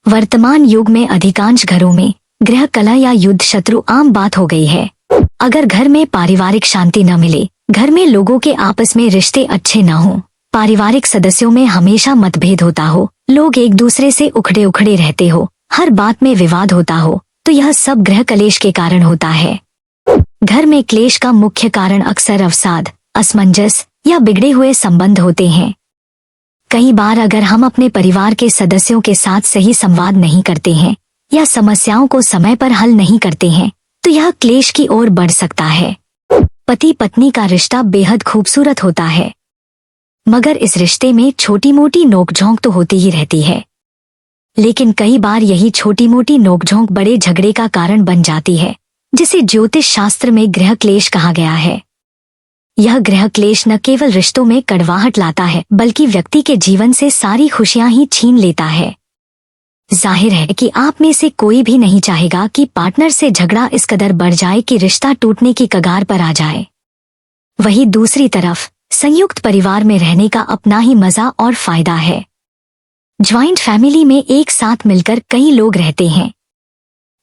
वर्तमान युग में अधिकांश घरों में गृह कलह या युद्ध शत्रु आम बात हो गई है। अगर घर में पारिवारिक शांति न मिले, घर में लोगों के आपस में रिश्ते अच्छे न हों, पारिवारिक सदस्यों में हमेशा मतभेद होता हो, लोग एक दूसरे से उखड़े उखड़े रहते हो, हर बात में विवाद होता हो, तो यह सब गृह कलेश के कारण होता है। घर में क्लेश का मुख्य कारण अक्सर अवसाद, असमंजस या बिगड़े हुए संबंध होते हैं। कई बार अगर हम अपने परिवार के सदस्यों के साथ सही संवाद नहीं करते हैं या समस्याओं को समय पर हल नहीं करते हैं, तो यह क्लेश की ओर बढ़ सकता है। पति पत्नी का रिश्ता बेहद खूबसूरत होता है, मगर इस रिश्ते में छोटी मोटी नोकझोंक तो होती ही रहती है। लेकिन कई बार यही छोटी मोटी नोकझोंक बड़े झगड़े का कारण बन जाती है, जिसे ज्योतिष शास्त्र में गृह क्लेश कहा गया है। यह गृह क्लेश न केवल रिश्तों में कड़वाहट लाता है, बल्कि व्यक्ति के जीवन से सारी खुशियां ही छीन लेता है। जाहिर है कि आप में से कोई भी नहीं चाहेगा कि पार्टनर से झगड़ा इस कदर बढ़ जाए कि रिश्ता टूटने की कगार पर आ जाए। वहीं दूसरी तरफ संयुक्त परिवार में रहने का अपना ही मजा और फायदा है। ज्वाइंट फैमिली में एक साथ मिलकर कई लोग रहते हैं,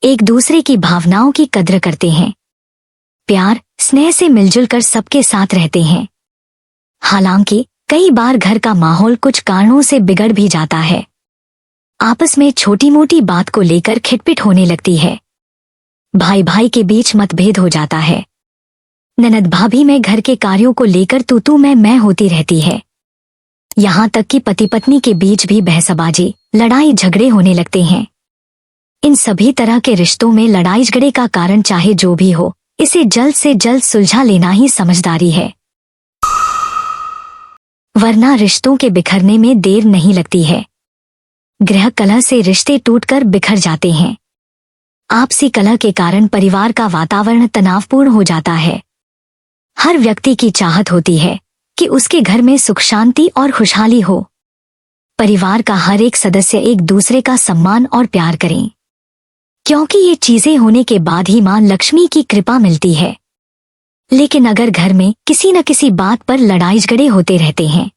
एक दूसरे की भावनाओं की कद्र करते हैं, प्यार स्नेह से मिलजुल कर सबके साथ रहते हैं। हालांकि कई बार घर का माहौल कुछ कारणों से बिगड़ भी जाता है। आपस में छोटी मोटी बात को लेकर खिटपिट होने लगती है, भाई भाई के बीच मतभेद हो जाता है, ननद भाभी में घर के कार्यों को लेकर तू तू मैं होती रहती है। यहाँ तक कि पति पत्नी के बीच भी बहसबाजी, लड़ाई झगड़े होने लगते हैं। इन सभी तरह के रिश्तों में लड़ाई झगड़े का कारण चाहे जो भी हो, इसे जल्द से जल्द सुलझा लेना ही समझदारी है, वरना रिश्तों के बिखरने में देर नहीं लगती है। गृह कलह से रिश्ते टूटकर बिखर जाते हैं। आपसी कलह के कारण परिवार का वातावरण तनावपूर्ण हो जाता है। हर व्यक्ति की चाहत होती है कि उसके घर में सुख शांति और खुशहाली हो। परिवार का हर एक सदस्य एक दूसरे का सम्मान और प्यार करें, क्योंकि ये चीजें होने के बाद ही मां लक्ष्मी की कृपा मिलती है। लेकिन अगर घर में किसी न किसी बात पर लड़ाई झगड़े होते रहते हैं,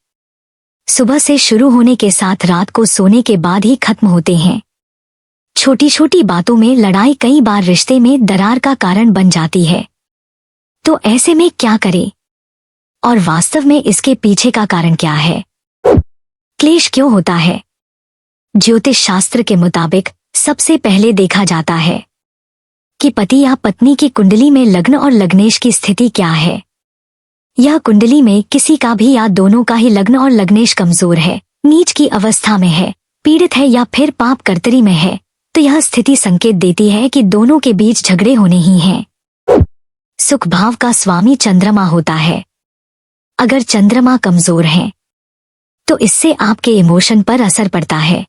सुबह से शुरू होने के साथ रात को सोने के बाद ही खत्म होते हैं, छोटी छोटी बातों में लड़ाई कई बार रिश्ते में दरार का कारण बन जाती है, तो ऐसे में क्या करें और वास्तव में इसके पीछे का कारण क्या है? क्लेश क्यों होता है? ज्योतिष शास्त्र के मुताबिक सबसे पहले देखा जाता है कि पति या पत्नी की कुंडली में लग्न और लग्नेश की स्थिति क्या है। यह कुंडली में किसी का भी या दोनों का ही लग्न और लग्नेश कमजोर है, नीच की अवस्था में है, पीड़ित है या फिर पाप कर्तरी में है, तो यह स्थिति संकेत देती है कि दोनों के बीच झगड़े होने ही हैं। सुख भाव का स्वामी चंद्रमा होता है। अगर चंद्रमा कमजोर है तो इससे आपके इमोशन पर असर पड़ता है।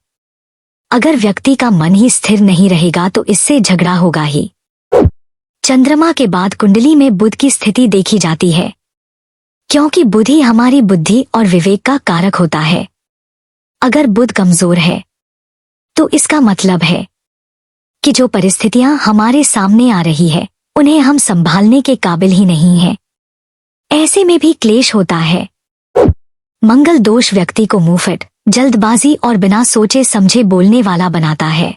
अगर व्यक्ति का मन ही स्थिर नहीं रहेगा तो इससे झगड़ा होगा ही। चंद्रमा के बाद कुंडली में बुध की स्थिति देखी जाती है, क्योंकि बुध ही हमारी बुद्धि और विवेक का कारक होता है। अगर बुध कमजोर है तो इसका मतलब है कि जो परिस्थितियां हमारे सामने आ रही है उन्हें हम संभालने के काबिल ही नहीं हैं। ऐसे में भी क्लेश होता है। मंगल दोष व्यक्ति को मुंहफट, जल्दबाजी और बिना सोचे समझे बोलने वाला बनाता है।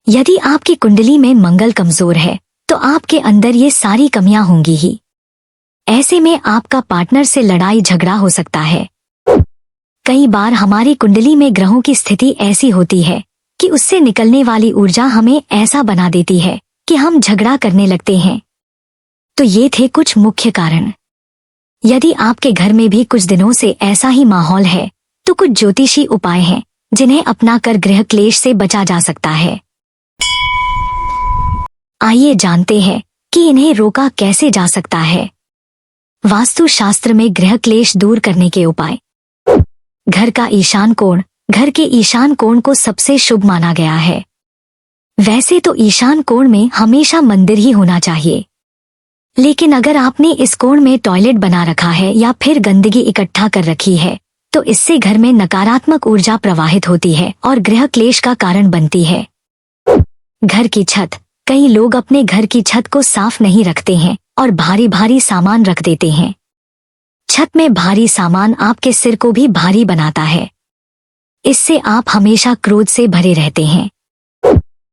यदि आपकी कुंडली में मंगल कमजोर है तो आपके अंदर ये सारी कमियां होंगी ही। ऐसे में आपका पार्टनर से लड़ाई झगड़ा हो सकता है। कई बार हमारी कुंडली में ग्रहों की स्थिति ऐसी होती है कि उससे निकलने वाली ऊर्जा हमें ऐसा बना देती है कि हम झगड़ा करने लगते हैं। तो ये थे कुछ मुख्य कारण। यदि आपके घर में भी कुछ दिनों से ऐसा ही माहौल है तो कुछ ज्योतिषी उपाय हैं जिन्हें अपनाकर गृह क्लेश से बचा जा सकता है। आइए जानते हैं कि इन्हें रोका कैसे जा सकता है। वास्तु शास्त्र में गृह क्लेश दूर करने के उपाय। घर का ईशान कोण। घर के ईशान कोण को सबसे शुभ माना गया है। वैसे तो ईशान कोण में हमेशा मंदिर ही होना चाहिए, लेकिन अगर आपने इस कोण में टॉयलेट बना रखा है या फिर गंदगी इकट्ठा कर रखी है तो इससे घर में नकारात्मक ऊर्जा प्रवाहित होती है और गृह क्लेश का कारण बनती है। घर की छत। कई लोग अपने घर की छत को साफ नहीं रखते हैं और भारी भारी सामान रख देते हैं। छत में भारी सामान आपके सिर को भी भारी बनाता है। इससे आप हमेशा क्रोध से भरे रहते हैं।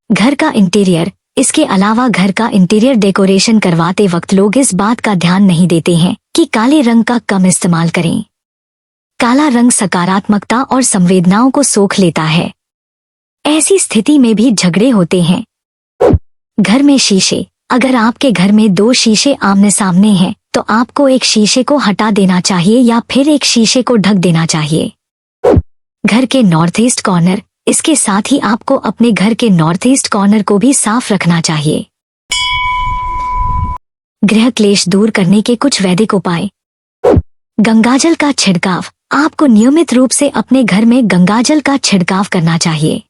घर का इंटीरियर। इसके अलावा घर का इंटीरियर डेकोरेशन करवाते वक्त लोग इस बात का ध्यान नहीं देते हैं कि काले रंग का कम इस्तेमाल करें। काला रंग सकारात्मकता और संवेदनाओं को सोख लेता है। ऐसी स्थिति में भी झगड़े होते हैं। घर में शीशे। अगर आपके घर में 2 शीशे आमने सामने हैं तो आपको एक शीशे को हटा देना चाहिए या फिर एक शीशे को ढक देना चाहिए। घर के नॉर्थ ईस्ट कॉर्नर। इसके साथ ही आपको अपने घर के नॉर्थ ईस्ट कॉर्नर को भी साफ रखना चाहिए। गृह क्लेश दूर करने के कुछ वैदिक उपाय। गंगाजल का छिड़काव। आपको नियमित रूप से अपने घर में गंगाजल का छिड़काव करना चाहिए।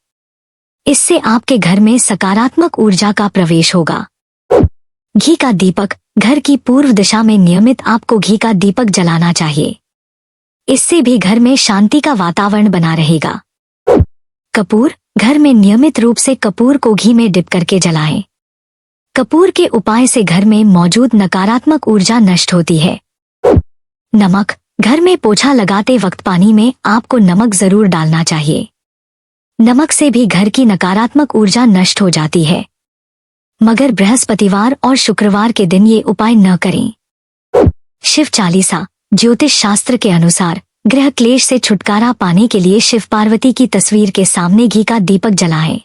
इससे आपके घर में सकारात्मक ऊर्जा का प्रवेश होगा। घी का दीपक। घर की पूर्व दिशा में नियमित आपको घी का दीपक जलाना चाहिए। इससे भी घर में शांति का वातावरण बना रहेगा। कपूर। घर में नियमित रूप से कपूर को घी में डिप करके जलाएं। कपूर के उपाय से घर में मौजूद नकारात्मक ऊर्जा नष्ट होती है। नमक। घर में पोछा लगाते वक्त पानी में आपको नमक जरूर डालना चाहिए। नमक से भी घर की नकारात्मक ऊर्जा नष्ट हो जाती है। मगर बृहस्पतिवार और शुक्रवार के दिन ये उपाय न करें। शिव चालीसा। ज्योतिष शास्त्र के अनुसार गृह क्लेश से छुटकारा पाने के लिए शिव पार्वती की तस्वीर के सामने घी का दीपक जलाएं।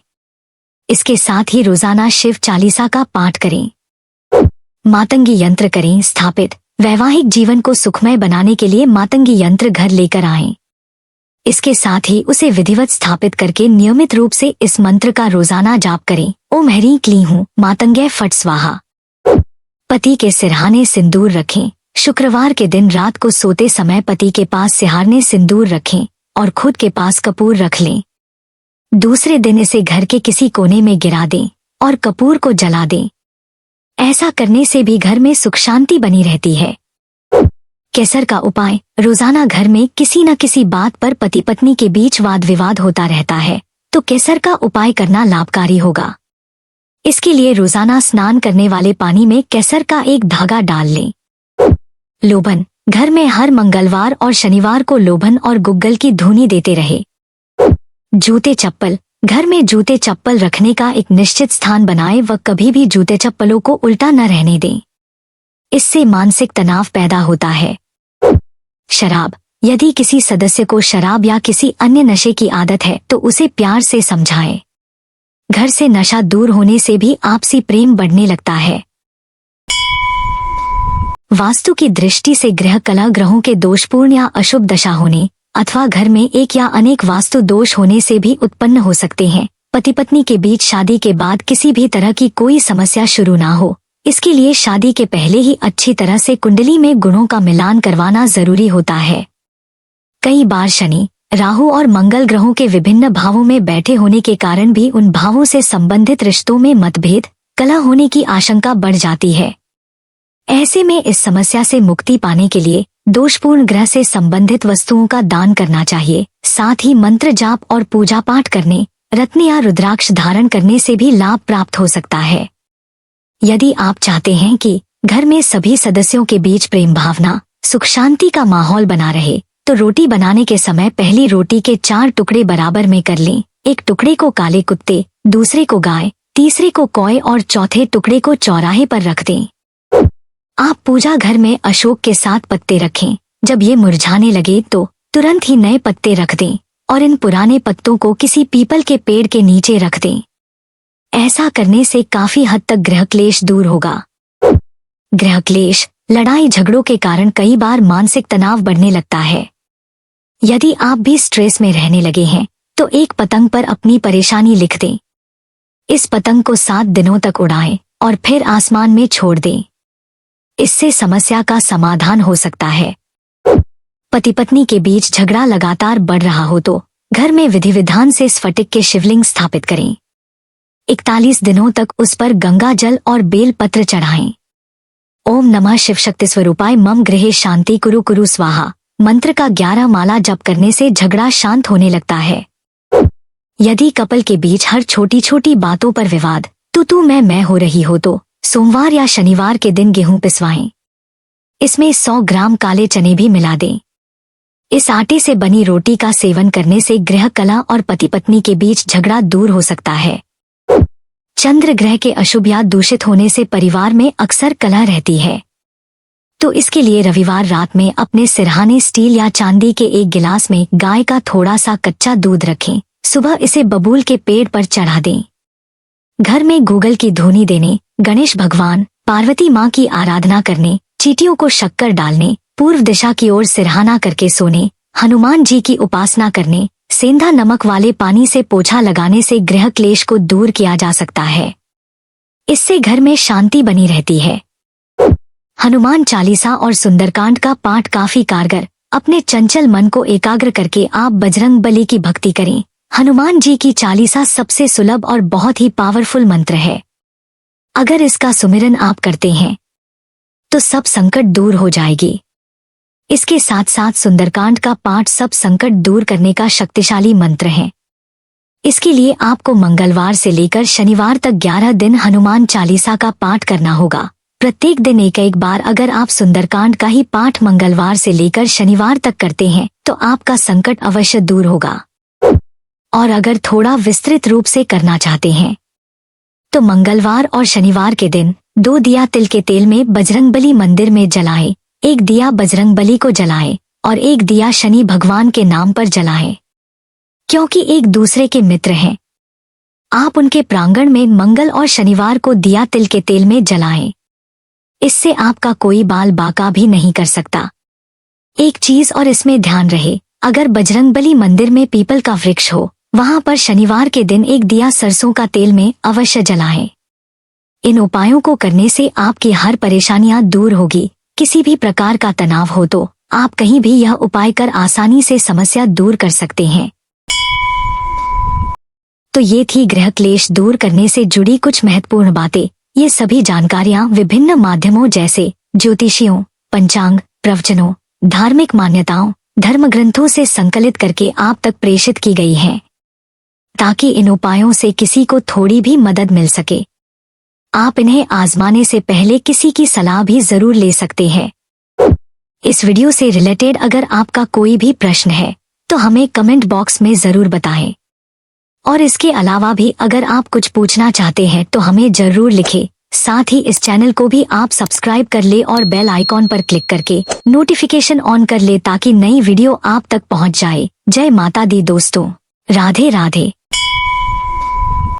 इसके साथ ही रोजाना शिव चालीसा का पाठ करें। मातंगी यंत्र करें स्थापित। वैवाहिक जीवन को सुखमय बनाने के लिए मातंगी यंत्र घर लेकर आएं। इसके साथ ही उसे विधिवत स्थापित करके नियमित रूप से इस मंत्र का रोजाना जाप करें। ओम ह्रीं क्लीं हूं मातंग्य फट स्वाहा। पति के सिरहाने सिंदूर रखें। शुक्रवार के दिन रात को सोते समय पति के पास सिरहाने सिंदूर रखें और खुद के पास कपूर रख लें। दूसरे दिन इसे घर के किसी कोने में गिरा दें और कपूर को जला दें। ऐसा करने से भी घर में सुख शांति बनी रहती है। केसर का उपाय। रोजाना घर में किसी न किसी बात पर पति पत्नी के बीच वाद विवाद होता रहता है, तो केसर का उपाय करना लाभकारी होगा। इसके लिए रोजाना स्नान करने वाले पानी में केसर का एक धागा डाल लें। लोभन। घर में हर मंगलवार और शनिवार को लोभन और गुग्गल की धूनी देते रहे। जूते चप्पल। घर में जूते चप्पल रखने का एक निश्चित स्थान बनाएं व कभी भी जूते चप्पलों को उल्टा न रहने दें। इससे मानसिक तनाव पैदा होता है। शराब। यदि किसी सदस्य को शराब या किसी अन्य नशे की आदत है तो उसे प्यार से समझाएं। घर से नशा दूर होने से भी आपसी प्रेम बढ़ने लगता है। वास्तु की दृष्टि से गृह कलह ग्रहों के दोषपूर्ण या अशुभ दशा होने अथवा घर में एक या अनेक वास्तु दोष होने से भी उत्पन्न हो सकते हैं। पति पत्नी के बीच शादी के बाद किसी भी तरह की कोई समस्या शुरू ना हो, इसके लिए शादी के पहले ही अच्छी तरह से कुंडली में गुणों का मिलान करवाना जरूरी होता है। कई बार शनि, राहु और मंगल ग्रहों के विभिन्न भावों में बैठे होने के कारण भी उन भावों से संबंधित रिश्तों में मतभेद, कलह होने की आशंका बढ़ जाती है। ऐसे में इस समस्या से मुक्ति पाने के लिए दोषपूर्ण ग्रह से संबंधित वस्तुओं का दान करना चाहिए। साथ ही मंत्र जाप और पूजा पाठ करने, रत्न या रुद्राक्ष धारण करने से भी लाभ प्राप्त हो सकता है। यदि आप चाहते हैं कि घर में सभी सदस्यों के बीच प्रेम भावना, सुख शांति का माहौल बना रहे, तो रोटी बनाने के समय पहली रोटी के 4 टुकड़े बराबर में कर लें। एक टुकड़े को काले कुत्ते, दूसरे को गाय, तीसरे को कौए और चौथे टुकड़े को चौराहे पर रख दें। आप पूजा घर में अशोक के 7 पत्ते रखें। जब ये मुरझाने लगे तो तुरंत ही नए पत्ते रख दें और इन पुराने पत्तों को किसी पीपल के पेड़ के नीचे रख दें। ऐसा करने से काफी हद तक गृह क्लेश दूर होगा। गृह क्लेश, लड़ाई झगड़ों के कारण कई बार मानसिक तनाव बढ़ने लगता है। यदि आप भी स्ट्रेस में रहने लगे हैं तो एक पतंग पर अपनी परेशानी लिख दें। इस पतंग को 7 दिनों तक उड़ाएं और फिर आसमान में छोड़ दें। इससे समस्या का समाधान हो सकता है। पति पत्नी के बीच झगड़ा लगातार बढ़ रहा हो तो घर में विधि विधान से स्फटिक के शिवलिंग स्थापित करें। 41 दिनों तक उस पर गंगा जल और बेल पत्र चढ़ाएं। ओम नमः शिव शक्ति स्वरूपाय मम गृहे शांति कुरु कुरु स्वाहा मंत्र का 11 माला जप करने से झगड़ा शांत होने लगता है। यदि कपल के बीच हर छोटी छोटी बातों पर विवाद, तू मैं हो रही हो तो सोमवार या शनिवार के दिन गेहूं पिसवाएं। इसमें 100 ग्राम काले चने भी मिला दें। इस आटे से बनी रोटी का सेवन करने से गृह कलह और पति पत्नी के बीच झगड़ा दूर हो सकता है। चंद्र ग्रह के अशुभ या दूषित होने से परिवार में अक्सर कलह रहती है, तो इसके लिए रविवार रात में अपने सिरहाने स्टील या चांदी के एक गिलास में गाय का थोड़ा सा कच्चा दूध रखें। सुबह इसे बबूल के पेड़ पर चढ़ा दें। घर में गूगल की धुनी देने, गणेश भगवान, पार्वती माँ की आराधना करने, चींटियों को शक्कर डालने, पूर्व दिशा की ओर सिरहाना करके सोने, हनुमान जी की उपासना करने, सेंधा नमक वाले पानी से पोछा लगाने से गृह क्लेश को दूर किया जा सकता है। इससे घर में शांति बनी रहती है। हनुमान चालीसा और सुंदरकांड का पाठ काफी कारगर। अपने चंचल मन को एकाग्र करके आप बजरंग बली की भक्ति करें। हनुमान जी की चालीसा सबसे सुलभ और बहुत ही पावरफुल मंत्र है। अगर इसका सुमिरन आप करते हैं तो सब संकट दूर हो जाएगी। इसके साथ साथ सुंदरकांड का पाठ सब संकट दूर करने का शक्तिशाली मंत्र है। इसके लिए आपको मंगलवार से लेकर शनिवार तक 11 दिन हनुमान चालीसा का पाठ करना होगा। प्रत्येक दिन एक बार अगर आप सुंदरकांड का ही पाठ मंगलवार से लेकर शनिवार तक करते हैं तो आपका संकट अवश्य दूर होगा। और अगर थोड़ा विस्तृत रूप से करना चाहते हैं तो मंगलवार और शनिवार के दिन 2 दिया तिल के तेल में बजरंगबली मंदिर में जलाएं। एक दिया बजरंगबली को जलाएं और एक दिया शनि भगवान के नाम पर जलाएं, क्योंकि एक दूसरे के मित्र हैं। आप उनके प्रांगण में मंगल और शनिवार को दिया तिल के तेल में जलाएं। इससे आपका कोई बाल बाका भी नहीं कर सकता। एक चीज और इसमें ध्यान रहे, अगर बजरंगबली मंदिर में पीपल का वृक्ष हो, वहां पर शनिवार के दिन एक दिया सरसों का तेल में अवश्य जलाएं। इन उपायों को करने से आपकी हर परेशानियां दूर होगी। किसी भी प्रकार का तनाव हो तो आप कहीं भी यह उपाय कर आसानी से समस्या दूर कर सकते हैं। तो ये थी गृह क्लेश दूर करने से जुड़ी कुछ महत्वपूर्ण बातें। ये सभी जानकारियां विभिन्न माध्यमों जैसे ज्योतिषियों, पंचांग, प्रवचनों, धार्मिक मान्यताओं, धर्म ग्रंथों से संकलित करके आप तक प्रेषित की गई हैं, ताकि इन उपायों से किसी को थोड़ी भी मदद मिल सके। आप इन्हें आजमाने से पहले किसी की सलाह भी जरूर ले सकते हैं। इस वीडियो से रिलेटेड अगर आपका कोई भी प्रश्न है तो हमें कमेंट बॉक्स में जरूर बताएं। और इसके अलावा भी अगर आप कुछ पूछना चाहते हैं तो हमें जरूर लिखें। साथ ही इस चैनल को भी आप सब्सक्राइब कर ले और बेल आइकॉन पर क्लिक करके नोटिफिकेशन ऑन कर ले, ताकि नई वीडियो आप तक पहुंच जाए। जय माता दी दोस्तों, राधे राधे।